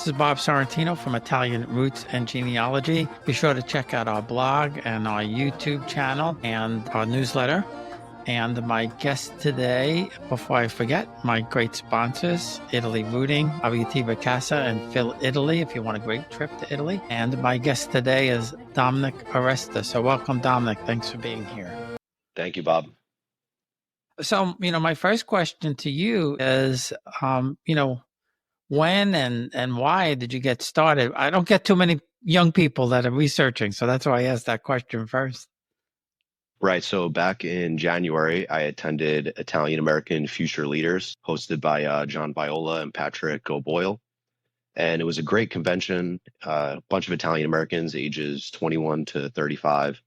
This is Bob Sorrentino from Italian Roots and Genealogy. Be sure to check out our blog and our YouTube channel and our newsletter. And my guest today, before I forget, my great sponsors, Italy Rooting, Avitiva Casa, and Phil Italy, if you want a great trip to Italy. And my guest today is Dominic Arresta. So welcome, Dominic. Thanks for being here. Thank you, Bob. So, my first question to you is, when and why did you get started? I don't get too many young people that are researching, so that's why I asked that question first. Right. So back in January, I attended Italian American Future Leaders, hosted by John Viola and Patrick O'Boyle. And it was a great convention, a bunch of Italian Americans, ages 21 to 35.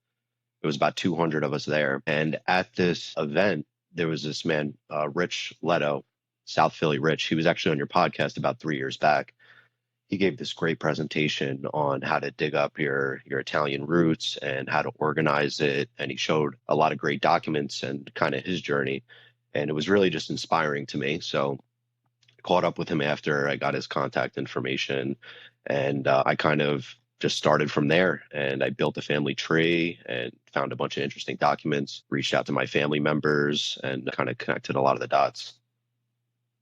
It was about 200 of us there. And at this event, there was this man, Rich Leto, South Philly Rich. He was actually on your podcast about 3 years back. He gave this great presentation on how to dig up your Italian roots and how to organize it. And he showed a lot of great documents and kind of his journey. And it was really just inspiring to me. So I caught up with him after I got his contact information. And I kind of just started from there. And I built a family tree and found a bunch of interesting documents, reached out to my family members, and kind of connected a lot of the dots.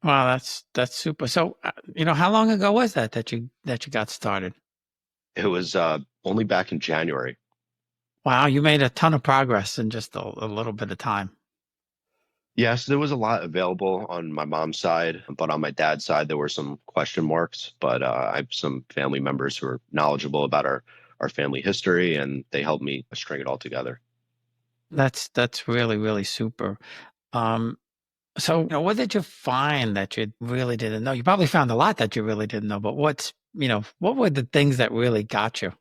Wow, that's super. So, how long ago was that you got started? It was only back in January. Wow, you made a ton of progress in just a little bit of time. Yes, there was a lot available on my mom's side, but on my dad's side, there were some question marks. But I have some family members who are knowledgeable about our family history, and they helped me string it all together. That's really, really super. So, what did you find that you really didn't know? You probably found a lot that you really didn't know, but what were the things that really got you?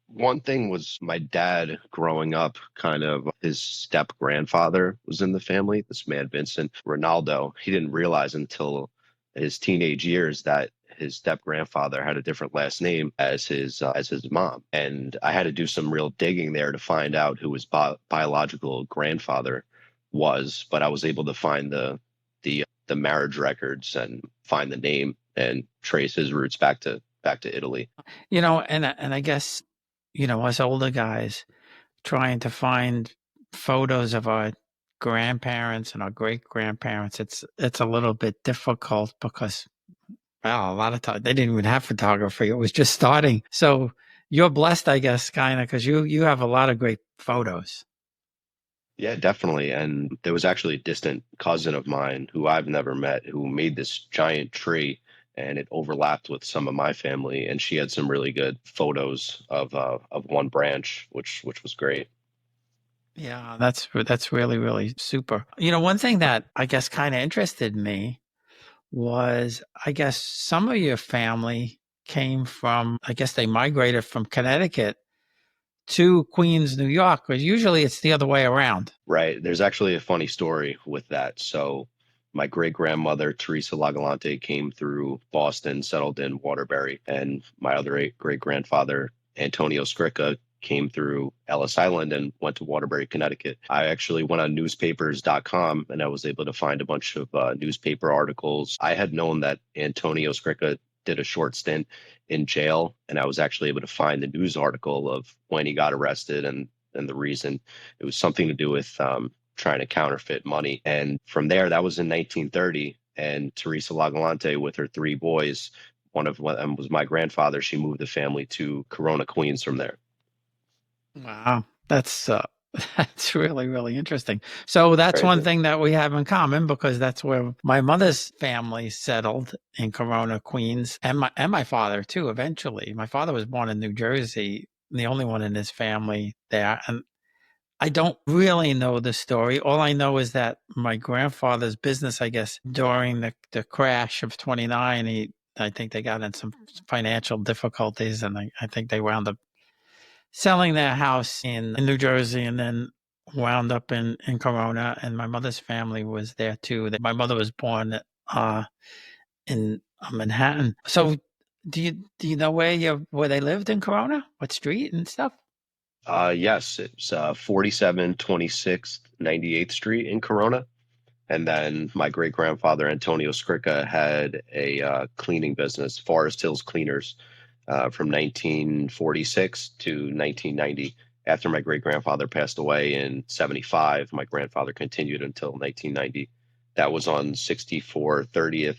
One thing was my dad growing up, kind of his step grandfather was in the family, this man, Vincent Ronaldo. He didn't realize until his teenage years that his step grandfather had a different last name as his mom. And I had to do some real digging there to find out who his biological grandfather was, but I was able to find the marriage records and find the name and trace his roots back to Italy. And I guess, us older guys trying to find photos of our grandparents and our great grandparents, it's a little bit difficult because, well, a lot of times they didn't even have photography. It was just starting. So you're blessed, I guess, kind of, because you have a lot of great photos. Yeah, definitely. And there was actually a distant cousin of mine who I've never met who made this giant tree, and it overlapped with some of my family. And she had some really good photos of one branch, which was great. Yeah, that's really, really super. One thing that I guess kind of interested me was, I guess some of your family came from, I guess they migrated from Connecticut to Queens, New York, because usually it's the other way around. Right. There's actually a funny story with that. So my great grandmother, Teresa Lagalante, came through Boston, settled in Waterbury, and my other great grandfather, Antonio Scricca, came through Ellis Island and went to Waterbury, Connecticut. I actually went on newspapers.com and I was able to find a bunch of newspaper articles. I had known that Antonio Scricca did a short stint in jail, and I was actually able to find the news article of when he got arrested and the reason. It was something to do with trying to counterfeit money. And from there, that was in 1930. And Teresa Lagalante, with her three boys, one of them was my grandfather. She moved the family to Corona, Queens from there. Wow, that's really, really interesting. So that's Very one good. thing that we have in common, because that's where my mother's family settled, in Corona, Queens, and my father too. Eventually, my father was born in New Jersey, the only one in his family there, and I don't really know the story. All I know is that my grandfather's business, I guess, during the crash of '29, I think they got in some financial difficulties, and I think they wound up selling their house in New Jersey and then wound up in Corona. And my mother's family was there too. My mother was born in Manhattan. So do you know where they lived in Corona? What street and stuff? Yes, it's 4726 98th Street in Corona. And then my great grandfather, Antonio Scricca, had a cleaning business, Forest Hills Cleaners, from 1946 to 1990. After my great grandfather passed away in 75, my grandfather continued until 1990. That was on 6430th,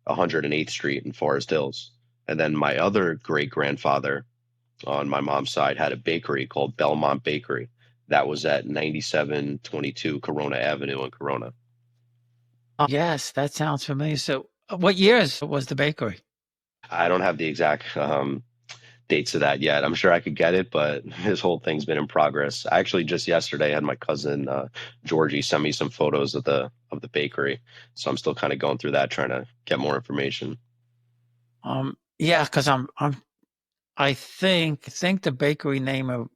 108th Street in Forest Hills. And then my other great grandfather on my mom's side had a bakery called Belmont Bakery. That was at 9722 Corona Avenue in Corona. Yes, that sounds familiar. So, what years was the bakery? I don't have the exact dates of that yet. I'm sure I could get it, but this whole thing's been in progress. I actually just yesterday had my cousin Georgie send me some photos of the bakery, so I'm still kind of going through that, trying to get more information. Yeah, because I think the bakery name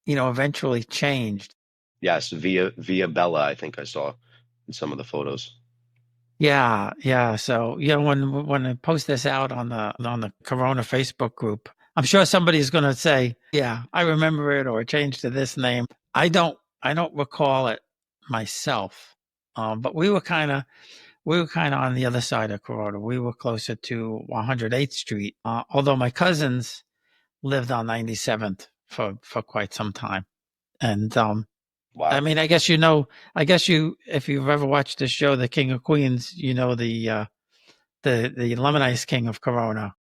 eventually changed. Yes, Via Bella, I think I saw in some of the photos. Yeah, yeah. So, when I post this out on the Corona Facebook group, I'm sure somebody's going to say, "Yeah, I remember it," or "Changed to this name." I don't recall it myself. But we were kind of on the other side of Corona. We were closer to 108th Street. Although my cousins lived on 97th for quite some time, and I Wow. mean, if you've ever watched the show, The King of Queens, the lemon ice king of Corona.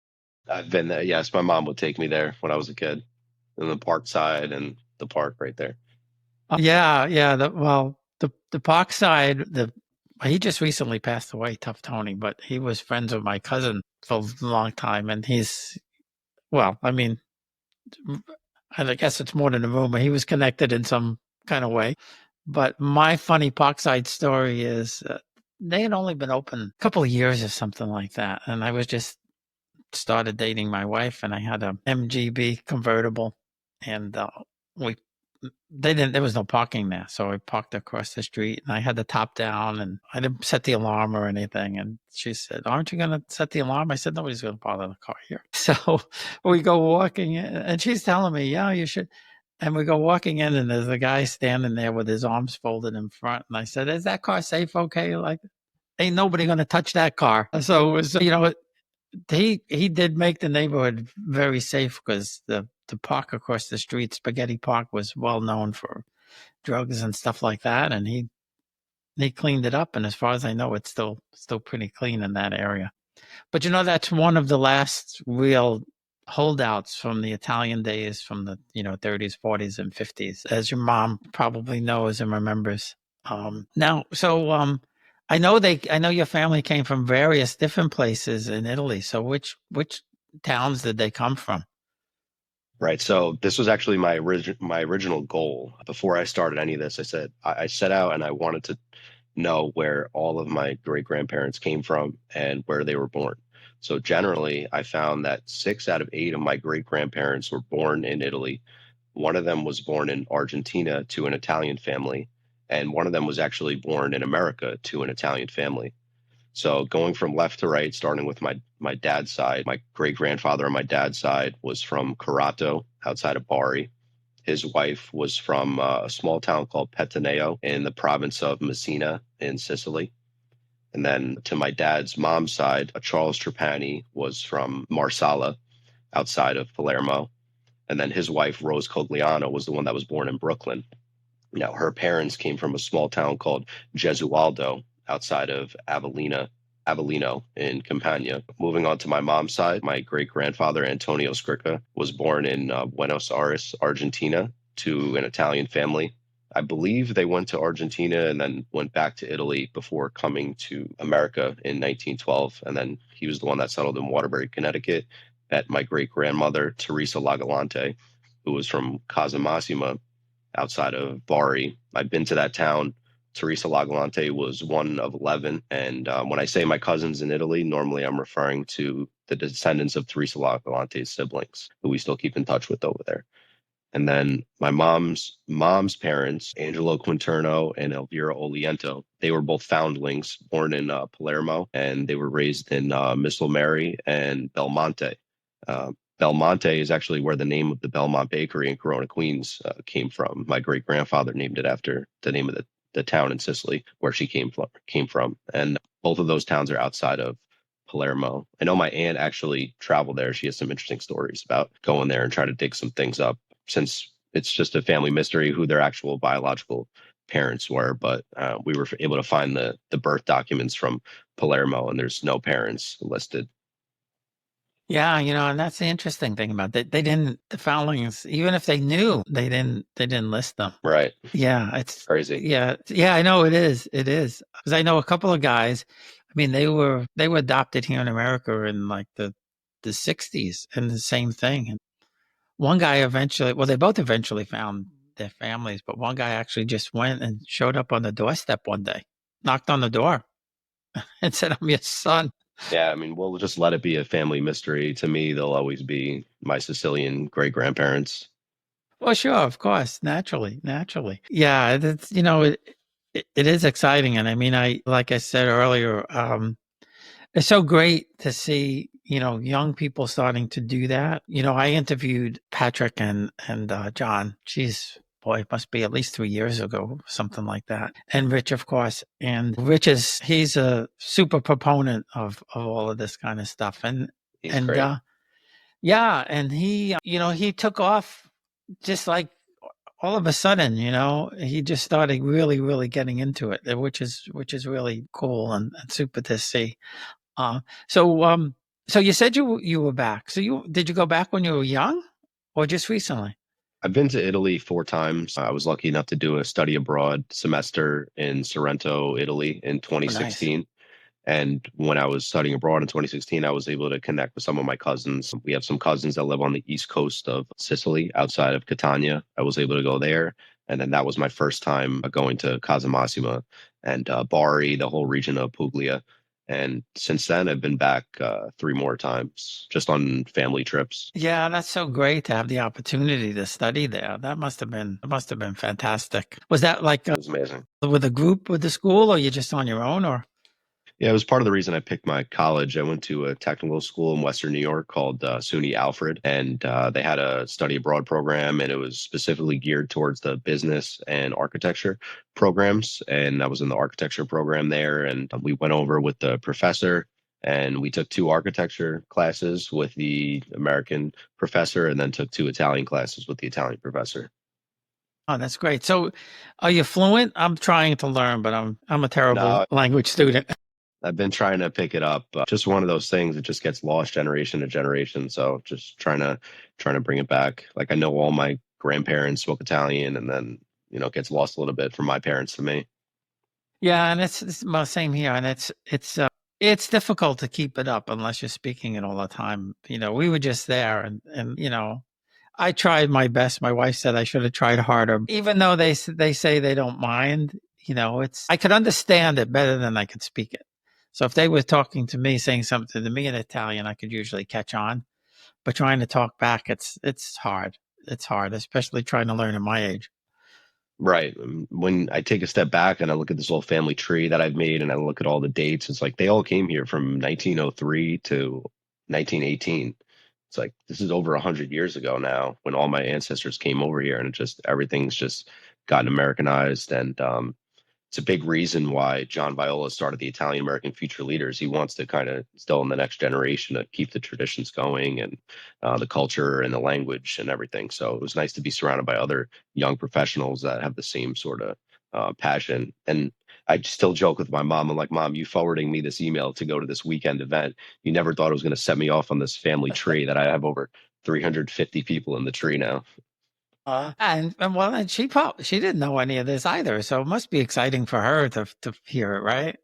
I've been there. Yes, my mom would take me there when I was a kid, in the park side and the park right there. Yeah, yeah. The park side, he just recently passed away, Tough Tony, but he was friends with my cousin for a long time, and well, I mean, I guess it's more than a rumor. He was connected in some kind of way. But my funny Parkside story is they had only been open a couple of years or something like that, and I was just started dating my wife, and I had a MGB convertible, and we they didn't there was no parking there, so I parked across the street, and I had the top down, and I didn't set the alarm or anything. And she said, "Aren't you going to set the alarm?" I said, "Nobody's going to bother the car here." So we go walking in, and she's telling me, "Yeah, you should." And we go walking in, and there's a guy standing there with his arms folded in front. And I said, "Is that car safe? Okay, like ain't nobody going to touch that car." So it was, he did make the neighborhood very safe because the park across the street, Spaghetti Park, was well known for drugs and stuff like that, and he cleaned it up. And as far as I know, it's still pretty clean in that area. But that's one of the last real holdouts from the Italian days, from the 30s, 40s, and 50s, as your mom probably knows and remembers. Now, so I know your family came from various different places in Italy. So which towns did they come from? Right. So this was actually my original goal. Before I started any of this, I said I set out and I wanted to know where all of my great grandparents came from and where they were born. So generally, I found that 6 out of 8 of my great grandparents were born in Italy. One of them was born in Argentina to an Italian family, and one of them was actually born in America to an Italian family. So going from left to right, starting with my dad's side, my great grandfather on my dad's side was from Corato outside of Bari. His wife was from a small town called Petaneo in the province of Messina in Sicily. And then to my dad's mom's side, Charles Trapani was from Marsala outside of Palermo. And then his wife, Rose Cogliano, was the one that was born in Brooklyn. Now, her parents came from a small town called Gesualdo outside of Avellino in Campania. Moving on to my mom's side, my great grandfather, Antonio Scricca, was born in Buenos Aires, Argentina, to an Italian family. I believe they went to Argentina and then went back to Italy before coming to America in 1912. And then he was the one that settled in Waterbury, Connecticut. Met my great grandmother, Teresa Lagalante, who was from Casamassima outside of Bari. I've been to that town. Teresa Lagalante was one of 11. And when I say my cousins in Italy, normally I'm referring to the descendants of Teresa Lagalante's siblings, who we still keep in touch with over there. And then my mom's parents, Angelo Quinterno and Elvira Oliento, they were both foundlings born in Palermo, and they were raised in Missile Mary and Belmonte. Belmonte is actually where the name of the Belmont Bakery in Corona, Queens came from. My great grandfather named it after the name of the town in Sicily where she came from. And both of those towns are outside of Palermo. I know my aunt actually traveled there. She has some interesting stories about going there and trying to dig some things up, since it's just a family mystery who their actual biological parents were. But we were able to find the birth documents from Palermo, and there's no parents listed. Yeah, and that's the interesting thing about it. They didn't the foundlings, even if they knew, they didn't list them. Right. Yeah, it's Crazy. yeah, I know it is. It is. Because I know a couple of guys, I mean, they were adopted here in America in like the 60s and the same thing. And one guy eventually, well, they both eventually found their families, but one guy actually just went and showed up on the doorstep one day, knocked on the door and said, "I'm your son." Yeah, I mean, we'll just let it be a family mystery. To me, they'll always be my Sicilian great grandparents. Well, sure, of course, naturally, naturally. Yeah, it's it is exciting, and I mean, like I said earlier, it's so great to see young people starting to do that. I interviewed Patrick and John. Geez, boy, it must be at least 3 years ago, something like that. And Rich, of course, and Rich he's a super proponent of all of this kind of stuff, and He's and great. yeah, and he took off just like all of a sudden, he just started really, really getting into it, which is really cool and super to see. Uh, so so you said you were back. So did you go back when you were young, or just recently? I've been to Italy 4 times. I was lucky enough to do a study abroad semester in Sorrento, Italy in Oh, nice. 2016. And when I was studying abroad in 2016, I was able to connect with some of my cousins. We have some cousins that live on the east coast of Sicily, outside of Catania. I was able to go there. And then that was my first time going to Casamassima and Bari, the whole region of Puglia. And since then, I've been back 3 more times just on family trips. Yeah, that's so great to have the opportunity to study there. That must have been fantastic. Was that like It was amazing. with a group with the school, or you just on your own, or? Yeah, it was part of the reason I picked my college. I went to a technical school in Western New York called SUNY Alfred, and they had a study abroad program, and it was specifically geared towards the business and architecture programs. And I was in the architecture program there, and we went over with the professor, and we took 2 architecture classes with the American professor, and then took 2 Italian classes with the Italian professor. Oh, that's great. So, are you fluent? I'm trying to learn, but I'm a terrible No, language student. I've been trying to pick it up. Just one of those things that just gets lost generation to generation. So just trying to bring it back. Like I know all my grandparents spoke Italian, and then it gets lost a little bit from my parents to me. Yeah, and it's well, same here, and it's difficult to keep it up unless you're speaking it all the time. We were just there, and I tried my best. My wife said I should have tried harder, even though they say they don't mind. It's I could understand it better than I could speak it. So if they were talking to me, saying something to me in Italian, I could usually catch on. But trying to talk back, it's hard. It's hard, especially trying to learn at my age. Right. When I take a step back and I look at this whole family tree that I've made, and I look at all the dates, it's like they all came here from 1903 to 1918. It's like this is over 100 years ago now when all my ancestors came over here, and everything's just gotten Americanized. And it's a big reason why John Viola started the Italian American Future Leaders. He wants to kind of still in the next generation to keep the traditions going, and the culture and the language and everything. So it was nice to be surrounded by other young professionals that have the same sort of passion. And I still joke with my mom. I'm like, Mom, you forwarding me this email to go to this weekend event. You never thought it was going to set me off on this family tree that I have over 350 people in the tree now. And well, and she didn't know any of this either, so it must be exciting for her to hear it, right?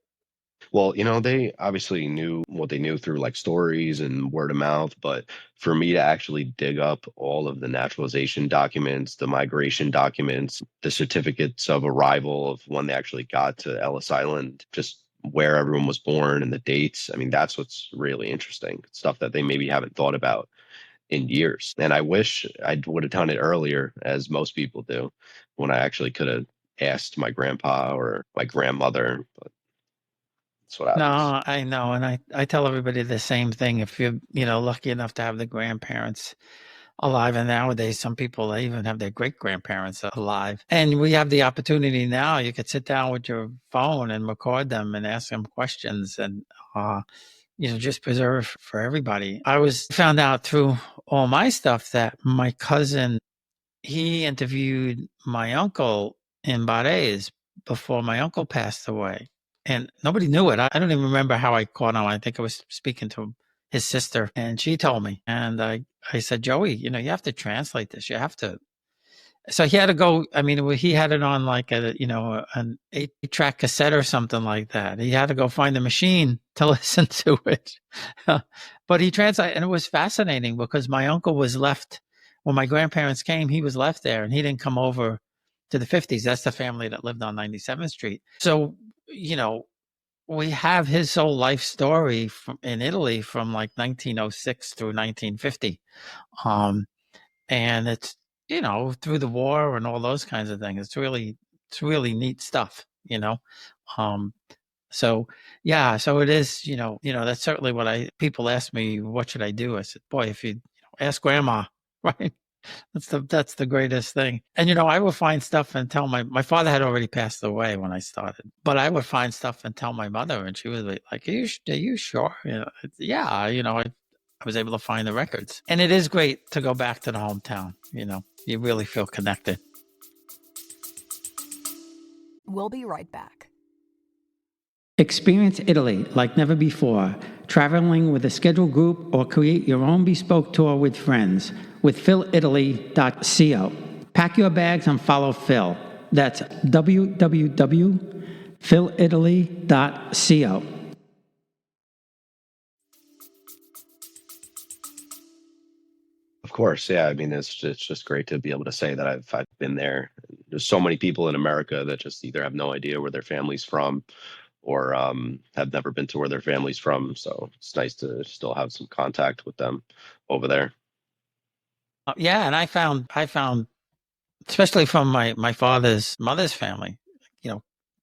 Well, they obviously knew what they knew through like stories and word of mouth, but for me to actually dig up all of the naturalization documents, the migration documents, the certificates of arrival of when they actually got to Ellis Island, just where everyone was born and the dates, I mean, that's what's really interesting. Stuff that they maybe haven't thought about in years. And I wish I would have done it earlier, as most people do, when I actually could have asked my grandpa or my grandmother. That's what happens. No, I know, and I tell everybody the same thing. If you're lucky enough to have the grandparents, alive. And nowadays, some people, they even have their great grandparents alive. And we have the opportunity now. You could sit down with your phone and record them and ask them questions, and just preserve for everybody. I was found out through all my stuff that my cousin, he interviewed my uncle in Barres before my uncle passed away. And nobody knew it. I don't even remember how I caught on. I think I was speaking to his sister, and she told me. And I said, Joey, you have to translate this. You have to. So he had to go. I mean, he had it on like an 8-track cassette or something like that. He had to go find the machine to listen to it. But he translated, and it was fascinating because my uncle was left when my grandparents came. He was left there, and he didn't come over to the 50s. That's the family that lived on 97th Street. So, we have his whole life story in Italy from like 1906 through 1950. And it's, through the war and all those kinds of things. It's really neat stuff, Um, so yeah, so it is, that's certainly what people ask me, what should I do? I said, boy, if you ask grandma, right? That's the greatest thing. And I would find stuff and tell my father had already passed away when I started, but I would find stuff and tell my mother, and she was like, are you sure? Yeah, I was able to find the records. And it is great to go back to the hometown. You really feel connected. We'll be right back. Experience Italy like never before, traveling with a scheduled group or create your own bespoke tour with friends with philitaly.co. Pack your bags and follow Phil. That's www.philitaly.co. Of course, yeah. I mean, it's just great to be able to say that I've been there. There's so many people in America that just either have no idea where their family's from, or have never been to where their family's from. So it's nice to still have some contact with them over there. Yeah, and I found, especially from my father's mother's family,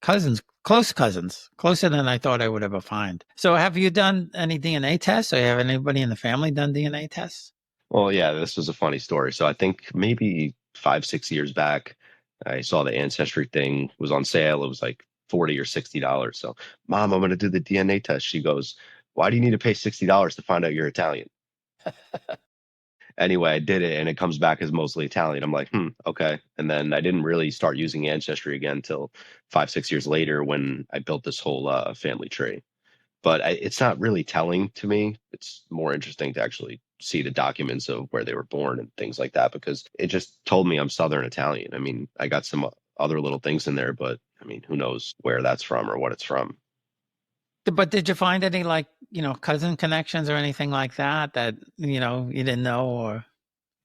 cousins, close cousins, closer than I thought I would ever find. So have you done any DNA tests, or have anybody in the family done DNA tests? Well, yeah, this was a funny story. So I think maybe 5, 6 years back, I saw the ancestry thing was on sale. It was like $40 or $60. So, Mom, I'm going to do the DNA test. She goes, Why do you need to pay $60 to find out you're Italian? Anyway, I did it, and it comes back as mostly Italian. I'm like, okay. And then I didn't really start using ancestry again until 5, 6 years later when I built this whole family tree. But it's not really telling to me. It's more interesting to actually see the documents of where they were born and things like that, because it just told me I'm Southern Italian. I mean, I got some other little things in there, but I mean, who knows where that's from or what it's from. But did you find any, like, cousin connections or anything like that you didn't know? Or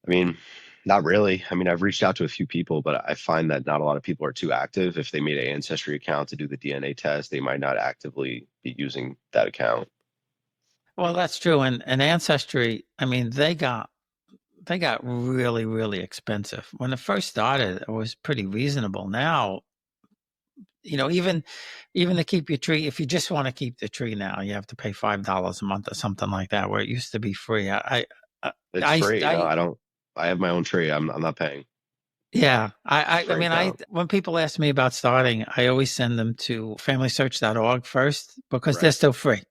I mean, not really. I mean, I've reached out to a few people, but I find that not a lot of people are too active. If they made an ancestry account to do the DNA test, they might not actively be using that account. well, that's true. And ancestry, I mean, they got really, really expensive. When it first started, it was pretty reasonable. Now, even to keep your tree, if you just want to keep the tree now, you have to pay $5 a month or something like that, where it used to be free. It's I, free. No, I I don't. I have my own tree. I'm not paying. yeah, I Straight mean, down. when people ask me about starting, I always send them to familysearch.org first, because they're Right. still free.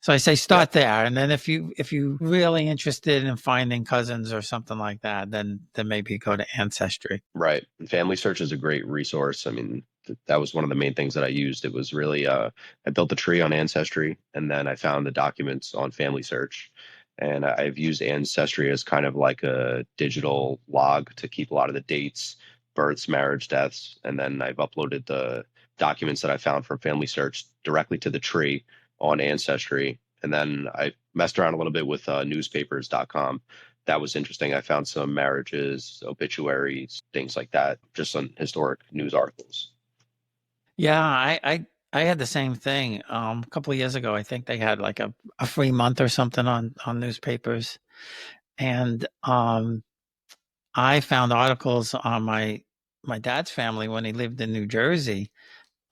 So I say Yep. start there, and then if you really interested in finding cousins or something like that, then maybe go to Ancestry. Right. And Family Search is a great resource. I mean, that was one of the main things that I used. It was really, I built a tree on Ancestry, and then I found the documents on Family Search. And I've used Ancestry as kind of like a digital log to keep a lot of the dates, births, marriage, deaths. And then I've uploaded the documents that I found from Family Search directly to the tree on Ancestry. And then I messed around a little bit with newspapers.com. That was interesting. I found some marriages, obituaries, things like that, just some historic news articles. Yeah, I had the same thing. A couple of years ago, I think they had like a free month or something on newspapers, and I found articles on my dad's family when he lived in New Jersey,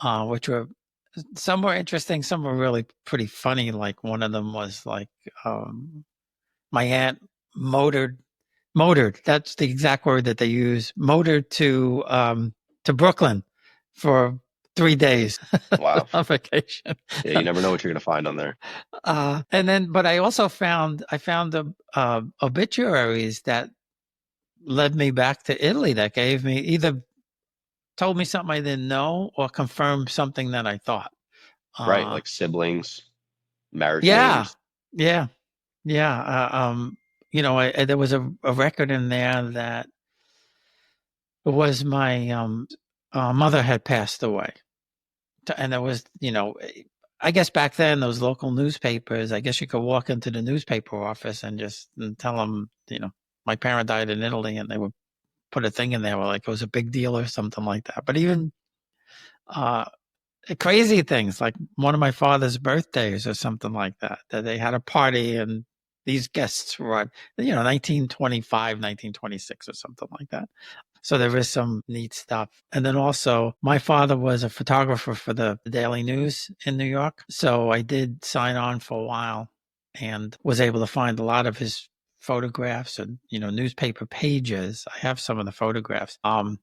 which were, some were interesting, some were really pretty funny. Like one of them was like, my aunt motored Motored. That's the exact word that they use. Motored to Brooklyn for 3 days Wow. on vacation. Yeah, you never know what you're gonna find on there. And then, but I also found the obituaries that led me back to Italy. That gave me either told me something I didn't know or confirmed something that I thought. Right, Uh, like siblings, marriage yeah, names. yeah, yeah. There was a record in there that was my mother had passed away, and there was, I guess back then those local newspapers. I guess you could walk into the newspaper office and just tell them, my parent died in Italy, and they would put a thing in there where like it was a big deal or something like that. But even uh, crazy things like one of my father's birthdays or something like that, that they had a party and these guests were, 1925, 1926 or something like that. So there is some neat stuff. And then also, my father was a photographer for the Daily News in New York. So I did sign on for a while and was able to find a lot of his photographs and, newspaper pages. I have some of the photographs. And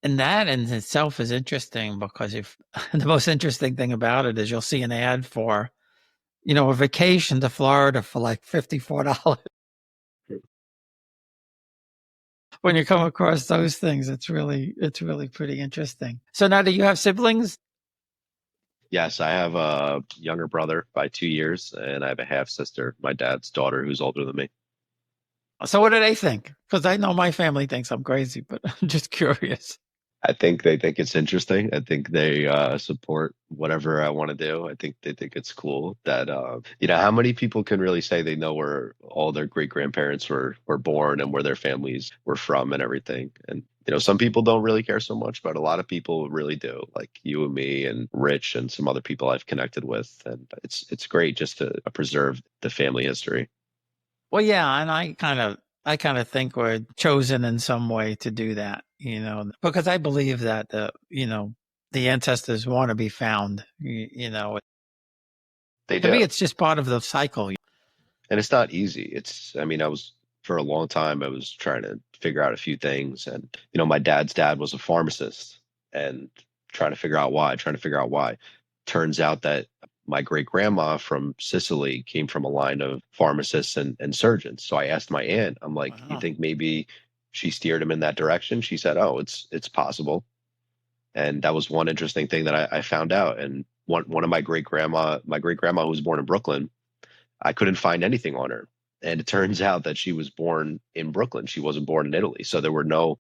that in itself is interesting because if the most interesting thing about it is you'll see an ad for, a vacation to Florida for like $54. When you come across those things, it's really pretty interesting. So now, do you have siblings? Yes, I have a younger brother by 2 years, and I have a half sister, my dad's daughter, who's older than me. So what do they think? Because I know my family thinks I'm crazy, but I'm just curious. I think they think it's interesting. I think they support whatever I want to do. I think they think it's cool that how many people can really say they know where all their great grandparents were born and where their families were from and everything. And some people don't really care so much, but a lot of people really do, like you and me and Rich and some other people I've connected with. And it's great just to preserve the family history. Well, yeah, and I kind of think we're chosen in some way to do that, because I believe that the ancestors want to be found. They To me, do. it's just part of the cycle. And it's not easy. I mean, for a long time, I was trying to figure out a few things. And, my dad's dad was a pharmacist and trying to figure out why. Turns out that my great grandma from Sicily came from a line of pharmacists and surgeons. So I asked my aunt, I'm like, you Wow. think maybe she steered him in that direction? She said, oh, it's possible. And that was one interesting thing that I found out. And one of my great grandma who was born in Brooklyn, I couldn't find anything on her. And it turns out that she was born in Brooklyn. She wasn't born in Italy. So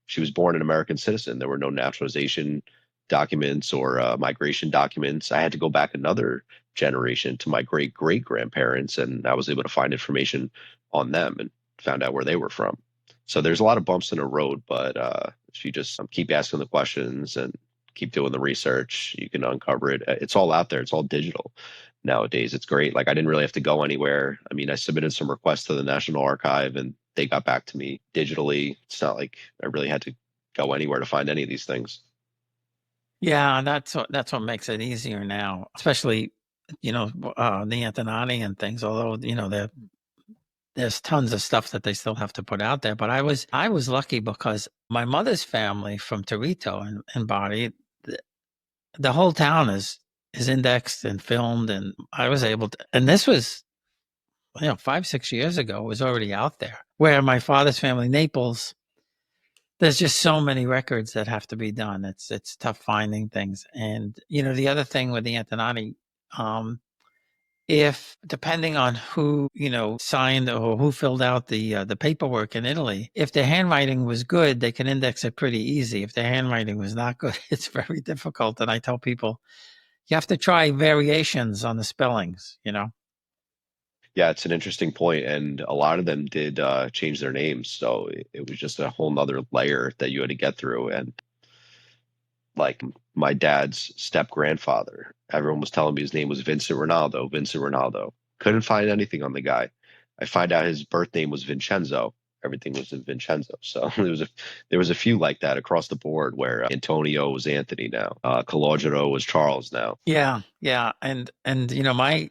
she was born an American citizen. There were no naturalization documents or migration documents. I had to go back another generation to my great great grandparents, and I was able to find information on them and found out where they were from. So there's a lot of bumps in the road, but if you just keep asking the questions and keep doing the research, you can uncover it. It's all out there. It's all digital nowadays. It's great. Like I didn't really have to go anywhere. I mean, I submitted some requests to the National Archive and they got back to me digitally. It's not like I really had to go anywhere to find any of these things. Yeah, that's what makes it easier now, especially the Antonani and things. Although there's tons of stuff that they still have to put out there. But I was lucky because my mother's family from Torito and Bari, the whole town is indexed and filmed, and I was able to. And this was 5-6 years ago. It was already out there. Where my father's family, Naples, there's just so many records that have to be done. It's tough finding things. And the other thing with the Antonani, if depending on who signed or who filled out the paperwork in Italy, if their handwriting was good, they can index it pretty easy. If their handwriting was not good, it's very difficult. And I tell people you have to try variations on the spellings. Yeah, it's an interesting point, and a lot of them did change their names, so it was just a whole nother layer that you had to get through. And like my dad's step grandfather, everyone was telling me his name was Vincent Ronaldo. Vincent Ronaldo. Couldn't find anything on the guy. I find out his birth name was Vincenzo. Everything was in Vincenzo. So there was a few like that across the board where Antonio was Anthony now, Calogero was Charles now. Yeah, yeah, and my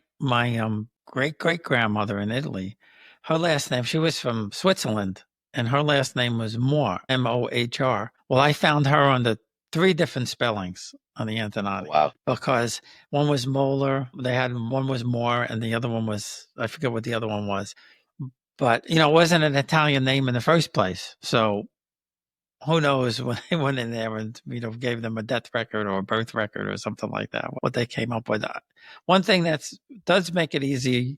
great great grandmother in Italy, her last name, she was from Switzerland, and her last name was Mohr, Mohr. Well, I found her under 3 different spellings on the Antonati. Wow. Because one was Moeller, one was Mohr, and the other one was, I forget what the other one was. But, it wasn't an Italian name in the first place. So who knows when they went in there and, gave them a death record or a birth record or something like that, what they came up with. One thing that does make it easy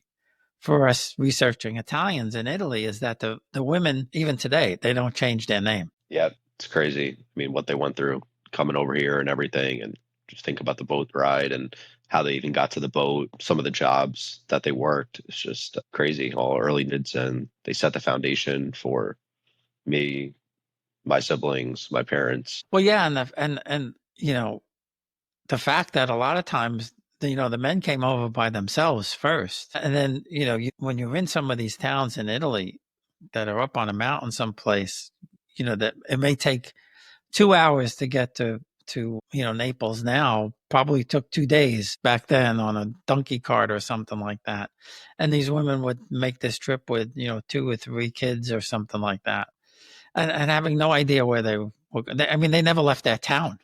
for us researching Italians in Italy is that the women, even today, they don't change their name. Yeah, it's crazy. I mean, what they went through coming over here and everything, and just think about the boat ride and how they even got to the boat, some of the jobs that they worked. It's just crazy. All early kids, and they set the foundation for me, my siblings, my parents. Well, yeah, and the fact that a lot of times the men came over by themselves first, and then when you're in some of these towns in Italy that are up on a mountain someplace, that it may take 2 hours to get to Naples. Now probably took 2 days back then on a donkey cart or something like that, and these women would make this trip with 2 or 3 kids or something like that, and having no idea where they were. I mean, they never left their town.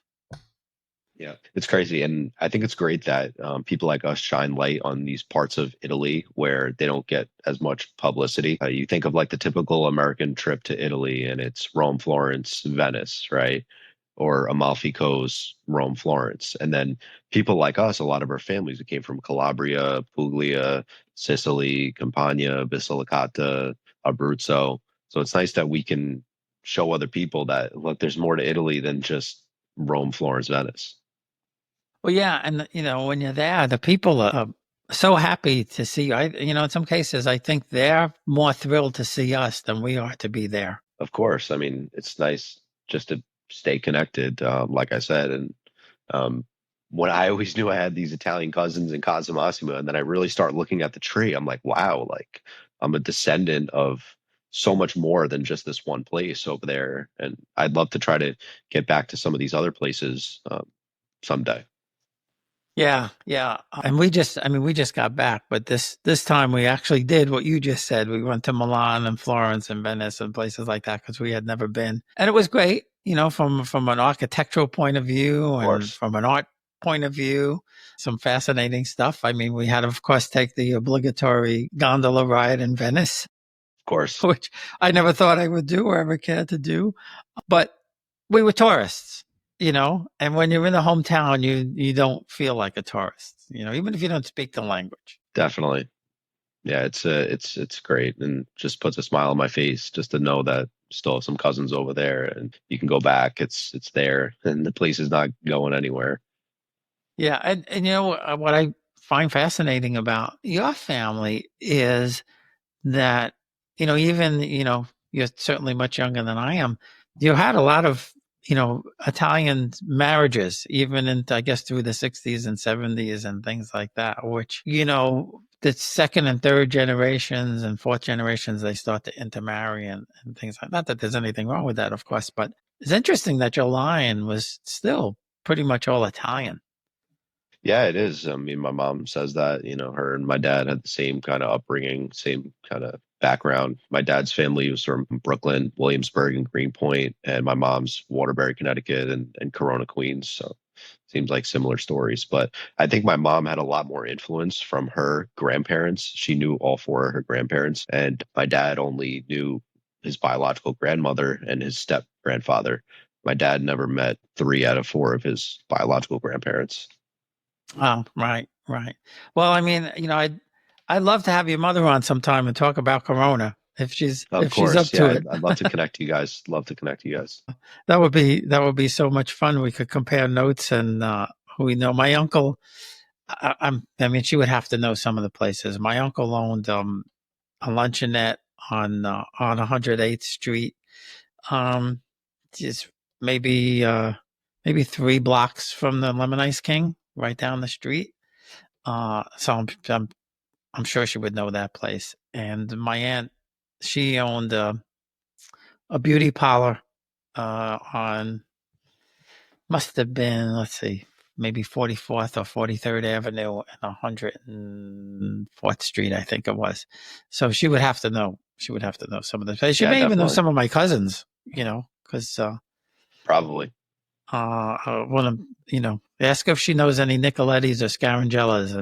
Yeah, it's crazy. And I think it's great that people like us shine light on these parts of Italy where they don't get as much publicity. You think of like the typical American trip to Italy, and it's Rome, Florence, Venice, right? Or Amalfi Coast, Rome, Florence. And then people like us, a lot of our families that came from Calabria, Puglia, Sicily, Campania, Basilicata, Abruzzo. So it's nice that we can show other people that, look, there's more to Italy than just Rome, Florence, Venice. Well, yeah, and when you're there, the people are so happy to see you. In some cases, I think they're more thrilled to see us than we are to be there. Of course, I mean, it's nice just to stay connected, like I said. And when I always knew I had these Italian cousins in Casa Massimo, and then I really start looking at the tree, I'm like, wow, like I'm a descendant of so much more than just this one place over there. And I'd love to try to get back to some of these other places someday. Yeah, yeah. And we just got back, but this time we actually did what you just said. We went to Milan and Florence and Venice and places like that because we had never been. And it was great, from an architectural point of view and from an art point of view, some fascinating stuff. I mean, we had, of course, take the obligatory gondola ride in Venice, Of course. which I never thought I would do or ever cared to do. But we were tourists. And when you're in a hometown, you don't feel like a tourist, even if you don't speak the language. Definitely. Yeah, it's great, and just puts a smile on my face just to know that still have some cousins over there and you can go back. It's there, and the place is not going anywhere. Yeah. And what I find fascinating about your family is that, even, you're certainly much younger than I am. You had a lot of Italian marriages, even in, I guess, through the 60s and 70s and things like that, which, the second and third generations and fourth generations, they start to intermarry and things like that. Not that there's anything wrong with that, of course, but it's interesting that your line was still pretty much all Italian. Yeah, it is. I mean, my mom says that, her and my dad had the same kind of upbringing, same kind of background. My dad's family was from Brooklyn, Williamsburg, and Greenpoint, and my mom's Waterbury, Connecticut, and Corona, Queens. So seems like similar stories. But I think my mom had a lot more influence from her grandparents. She knew all 4 of her grandparents, and my dad only knew his biological grandmother and his step grandfather. My dad never met 3 out of 4 of his biological grandparents. Oh, right, right. Well, I mean, I'd love to have your mother on sometime and talk about Corona if she's Of if she's up course, to yeah, it. I'd love to connect you guys. Love to connect you guys. That would be so much fun. We could compare notes and who we know. My uncle, I mean, she would have to know some of the places. My uncle owned a luncheonette on 108th Street, um, just maybe 3 blocks from the Lemon Ice King, right down the street. So I'm sure she would know that place. And my aunt, she owned a beauty parlor on, must have been, let's see, maybe 44th or 43rd Avenue and 104th Street, I think it was. So she would have to know She would have to know some of the. She Yeah, may even know definitely. some of my cousins, because Probably. one of ask her if she knows any Nicolettis or Scarangellas,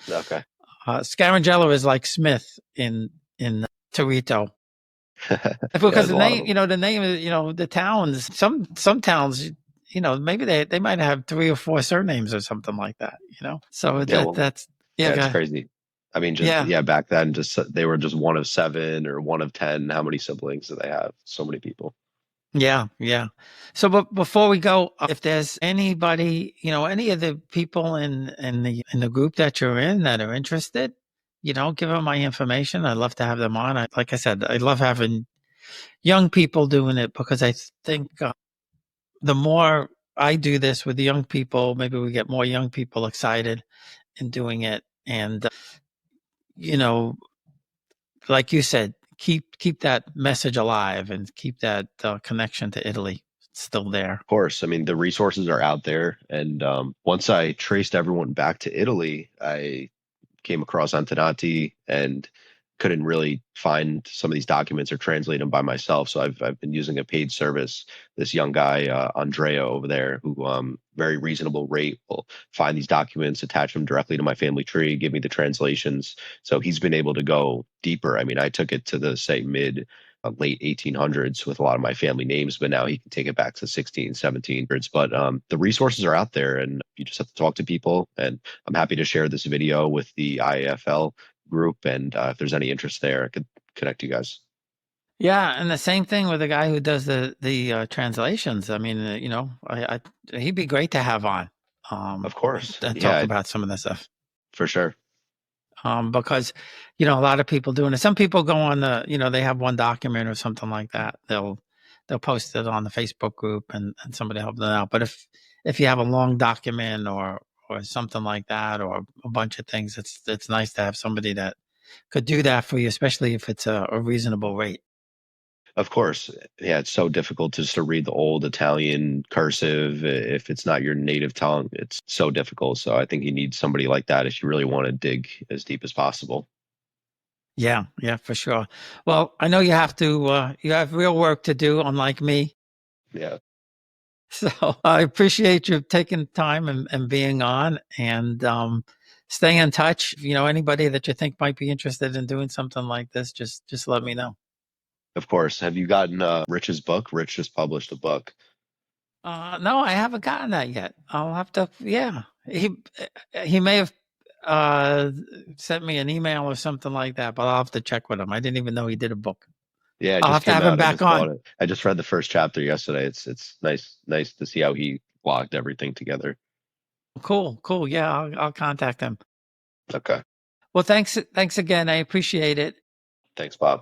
Okay. Scarangella is like Smith in Torito. Yeah, Because there's the a lot of name, them. the name is, the towns, some towns, maybe they might have 3 or 4 surnames or something like that. So Yeah, well, that's, yeah, yeah, go it's ahead. crazy. I mean, just Yeah. yeah, back then, just they were just one of 7 or one of 10. How many siblings do they have? So many people. Yeah. Yeah. So, but before we go, if there's anybody, any of the people in the group that you're in that are interested, give them my information. I'd love to have them on. Like I said, I love having young people doing it because I think the more I do this with the young people, maybe we get more young people excited in doing it. And, you know, like you said, keep that message alive and keep that connection to Italy still there. Of course, I mean the resources are out there, and once I traced everyone back to Italy, I came across Antenati and couldn't really find some of these documents or translate them by myself. So I've been using a paid service. This young guy, Andrea over there, who very reasonable rate will find these documents, attach them directly to my family tree, give me the translations. So he's been able to go deeper. I mean, I took it to the say mid late 1800s with a lot of my family names, but now he can take it back to 16, 1700s. But the resources are out there, and you just have to talk to people. And I'm happy to share this video with the IAFL group, and if there's any interest there, I could connect you guys. Yeah, and the same thing with the guy who does the translations. I mean, he'd be great to have on, Of course, and talk yeah, about some of this stuff. for sure. Because a lot of people doing it. Some people go on they have one document or something like that. They'll post it on the Facebook group and somebody help them out. But if you have a long document or something like that or a bunch of things, it's nice to have somebody that could do that for you, especially if it's a reasonable rate. Of course, yeah, it's so difficult just to read the old Italian cursive if it's not your native tongue. It's so difficult. So I think you need somebody like that if you really want to dig as deep as possible. Yeah, yeah, for sure. Well, I know you have real work to do, unlike me. Yeah, So I appreciate you taking time and being on and stay in touch. Anybody that you think might be interested in doing something like this, just let me know. of course. Have you gotten Rich's book? Rich just published a book. No, I haven't gotten that yet. I'll have to. Yeah, he may have uh, sent me an email or something like that, but I'll have to check with him. I didn't even know he did a book. Yeah, it I'll just have to came have him out. I back just bought on. it. I just read the first chapter yesterday. It's nice to see how he logged everything together. Cool, cool. Yeah, I'll contact him. Okay. Well, thanks again. I appreciate it. Thanks, Bob.